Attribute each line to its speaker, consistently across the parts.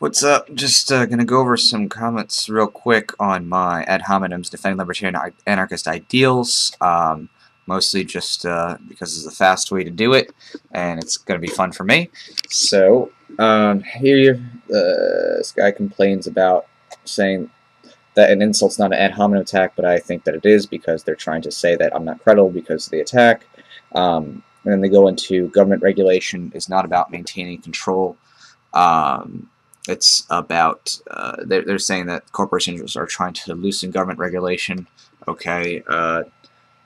Speaker 1: What's up? Just gonna go over some comments real quick on my ad hominems defending libertarian anarchist ideals. Mostly just because it's a fast way to do it, and it's gonna be fun for me. So here, this guy complains about saying that an insult's not an ad hominem attack, but I think that it is because they're trying to say that I'm not credible because of the attack. And then they go into government regulation is not about maintaining control. It's about, they're saying that corporations are trying to loosen government regulation. Okay,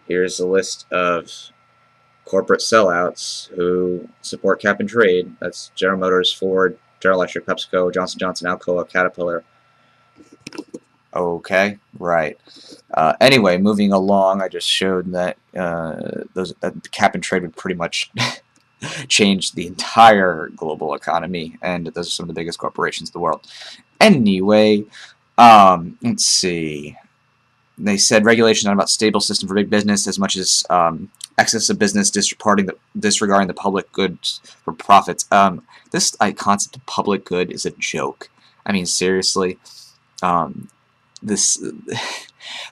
Speaker 1: here's a list of corporate sellouts who support cap and trade. That's General Motors, Ford, General Electric, PepsiCo, Johnson Johnson, Alcoa, Caterpillar. Okay, right. Anyway, moving along, I just showed that that cap and trade would pretty much change the entire global economy, and those are some of the biggest corporations in the world. Anyway, let's see. They said regulation is not about stable system for big business as much as excess of business disregarding the public goods for profits. This concept of public good is a joke. I mean, seriously. This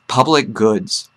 Speaker 1: public goods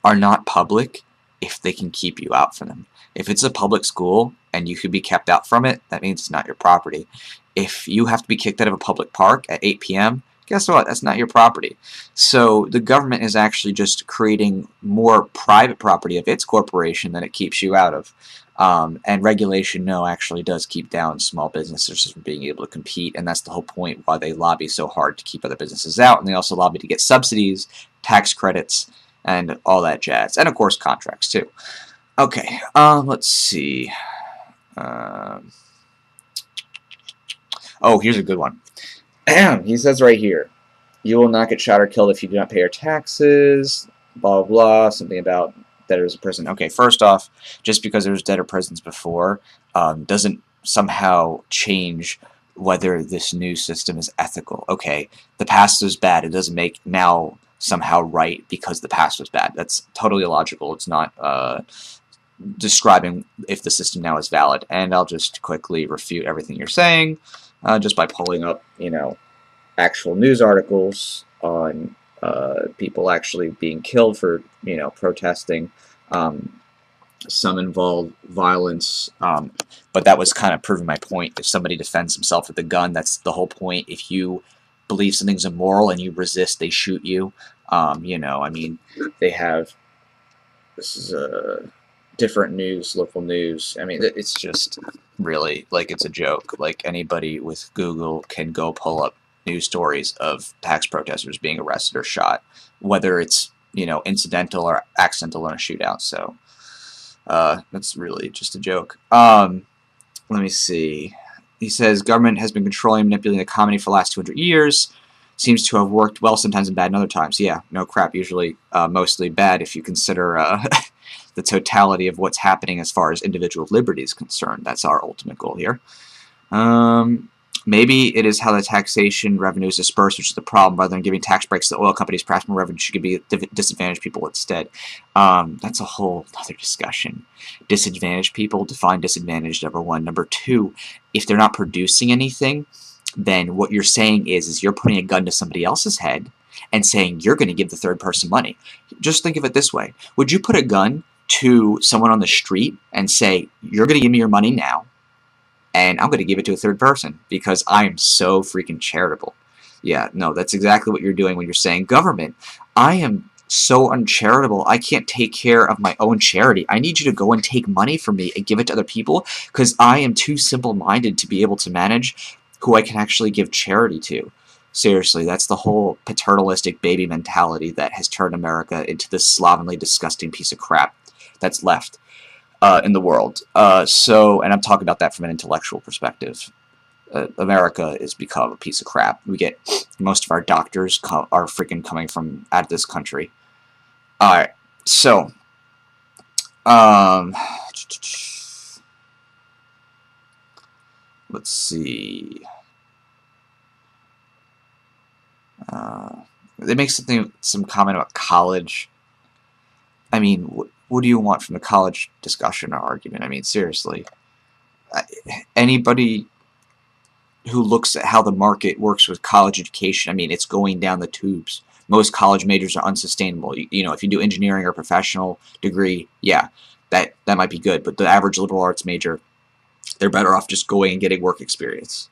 Speaker 1: are not public if they can keep you out from them. If it's a public school and you could be kept out from it, that means it's not your property. If you have to be kicked out of a public park at 8 p.m., guess what? That's not your property. So the government is actually just creating more private property of its corporation than it keeps you out of. And regulation, no, actually does keep down small businesses from being able to compete, and that's the whole point why they lobby so hard to keep other businesses out, and they also lobby to get subsidies, tax credits, and all that jazz, and of course contracts too. Okay, let's see. Oh, here's a good one. He says right here, you will not get shot or killed if you do not pay your taxes, blah, blah, blah, something about debtors in prison. Okay, first off, just because there was debtor prisons before doesn't somehow change whether this new system is ethical. Okay, the past was bad. It doesn't make now somehow right because the past was bad. That's totally illogical. It's not describing if the system now is valid. And I'll just quickly refute everything you're saying just by pulling up, actual news articles on people actually being killed for, protesting. Some involve violence, but that was kind of proving my point. If somebody defends himself with a gun, that's the whole point. If you believe something's immoral and you resist, they shoot you. I mean, they have, this is different news, local news. I mean, it's just really, like, it's a joke. Like, anybody with Google can go pull up news stories of tax protesters being arrested or shot, whether it's, incidental or accidental in a shootout. So that's really just a joke. Let me see. He says government has been controlling and manipulating the economy for the last 200 years. Seems to have worked well sometimes and bad in other times. Yeah, no crap. Usually mostly bad if you consider the totality of what's happening as far as individual liberty is concerned. That's our ultimate goal here. Maybe it is how the taxation revenue is dispersed, which is the problem. Rather than giving tax breaks to the oil companies, perhaps more revenue should be disadvantaged people instead. That's a whole other discussion. Disadvantaged people, define disadvantaged, number one. Number two, if they're not producing anything, then what you're saying is you're putting a gun to somebody else's head and saying you're going to give the third person money. Just think of it this way. Would you put a gun to someone on the street and say, you're going to give me your money now, and I'm going to give it to a third person because I am so freaking charitable? Yeah, no, that's exactly what you're doing when you're saying, government, I am so uncharitable, I can't take care of my own charity. I need you to go and take money from me and give it to other people because I am too simple-minded to be able to manage who I can actually give charity to. Seriously, that's the whole paternalistic baby mentality that has turned America into this slovenly, disgusting piece of crap that's left in the world. And I'm talking about that from an intellectual perspective. America has become a piece of crap. We get most of our doctors are freaking coming from out of this country. Alright, so let's see. They make some comment about college. I mean, what do you want from the college discussion or argument? I mean, seriously. Anybody who looks at how the market works with college education. I mean, it's going down the tubes. Most college majors are unsustainable. You know, if you do engineering or professional degree, yeah, that might be good. But the average liberal arts major, they're better off just going and getting work experience.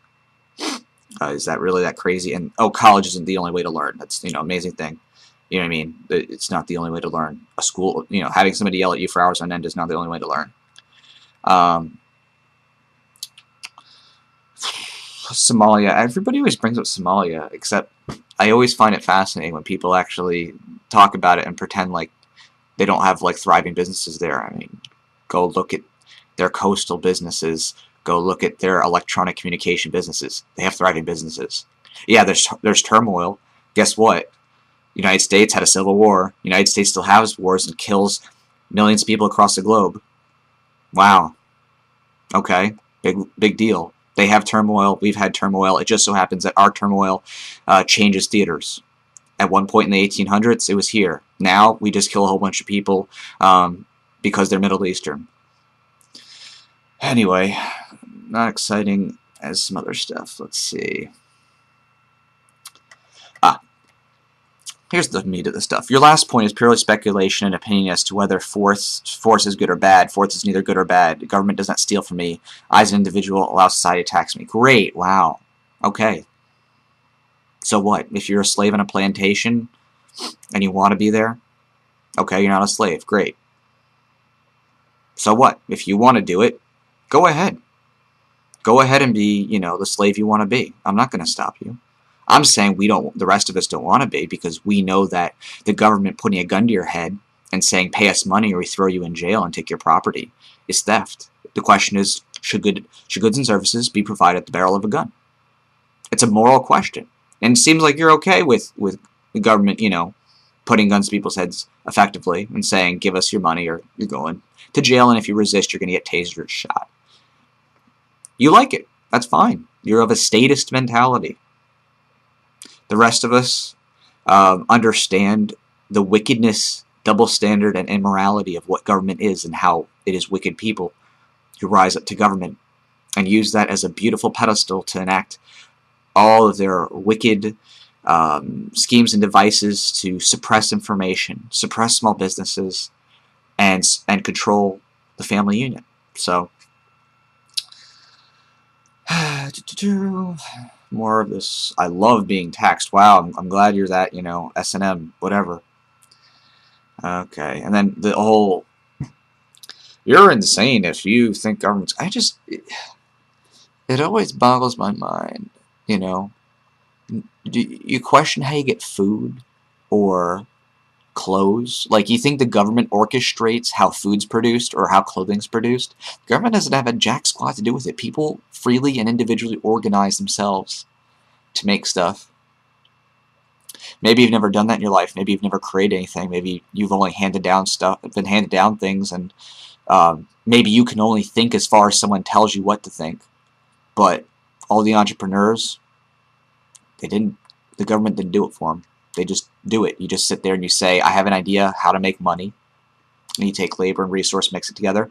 Speaker 1: Is that really that crazy? And oh, college isn't the only way to learn. That's, you know, amazing thing. You know what I mean? It's not the only way to learn. A school, you know, having somebody yell at you for hours on end is not the only way to learn. Somalia. Everybody always brings up Somalia, except I always find it fascinating when people actually talk about it and pretend like they don't have like thriving businesses there. I mean, go look at their coastal businesses. Go look at their electronic communication businesses. They have thriving businesses. Yeah, there's turmoil. Guess what? United States had a civil war. United States still has wars and kills millions of people across the globe. Wow. Okay. Big deal. They have turmoil. We've had turmoil. It just so happens that our turmoil changes theaters. At one point in the 1800s, it was here. Now, we just kill a whole bunch of people because they're Middle Eastern. Anyway, not exciting as some other stuff. Let's see. Here's the meat of the stuff. Your last point is purely speculation and opinion as to whether force is good or bad. Force is neither good or bad. The government does not steal from me. I, as an individual, allow society to tax me. Great. Wow. Okay. So what? If you're a slave on a plantation and you want to be there, okay, you're not a slave. Great. So what? If you want to do it, go ahead. Go ahead and be, you know, the slave you want to be. I'm not going to stop you. I'm saying the rest of us don't want to be, because we know that the government putting a gun to your head and saying pay us money or we throw you in jail and take your property is theft. The question is, should goods and services be provided at the barrel of a gun? It's a moral question. And it seems like you're okay with the government, you know, putting guns to people's heads effectively and saying give us your money or you're going to jail, and if you resist you're going to get tasered or shot. You like it. That's fine. You're of a statist mentality. The rest of us understand the wickedness, double standard, and immorality of what government is and how it is wicked people who rise up to government and use that as a beautiful pedestal to enact all of their wicked schemes and devices to suppress information, suppress small businesses, and control the family unit. So, more of this. I love being taxed. Wow, I'm glad you're that, you know, S&M, whatever. Okay, and then the whole, you're insane if you think government's, it always boggles my mind, you know. Do you question how you get food or clothes? Like, you think the government orchestrates how food's produced or how clothing's produced? The government doesn't have a jack squat to do with it. People freely and individually organize themselves to make stuff. Maybe you've never done that in your life. Maybe you've never created anything. Maybe you've only handed down stuff, been handed down things, and maybe you can only think as far as someone tells you what to think. But all the entrepreneurs, the government didn't do it for them. They just do it. You just sit there and you say, I have an idea how to make money. And you take labor and resource, mix it together,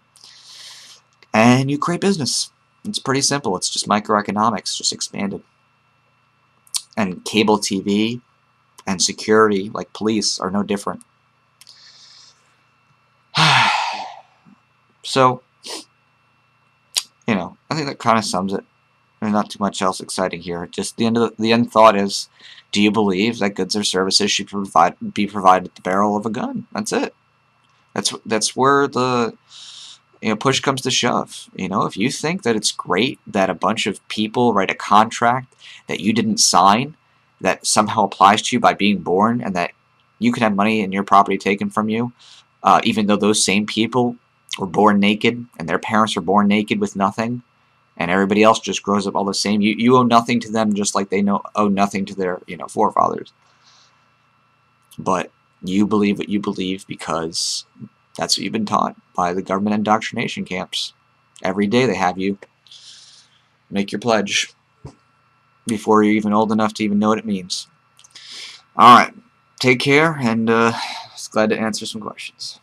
Speaker 1: and you create business. It's pretty simple. It's just microeconomics, just expanded. And cable TV and security, like police, are no different. So, you know, I think that kind of sums it. There's not too much else exciting here. Just the end thought is, do you believe that goods or services should be provided at the barrel of a gun? That's it. That's where the, you know, push comes to shove. You know, if you think that it's great that a bunch of people write a contract that you didn't sign, that somehow applies to you by being born, and that you can have money and your property taken from you, even though those same people were born naked and their parents were born naked with nothing, and everybody else just grows up all the same. You owe nothing to them, just like they owe nothing to their, you know, forefathers. But you believe what you believe because that's what you've been taught by the government indoctrination camps. Every day they have you make your pledge before you're even old enough to even know what it means. Alright, take care, and glad to answer some questions.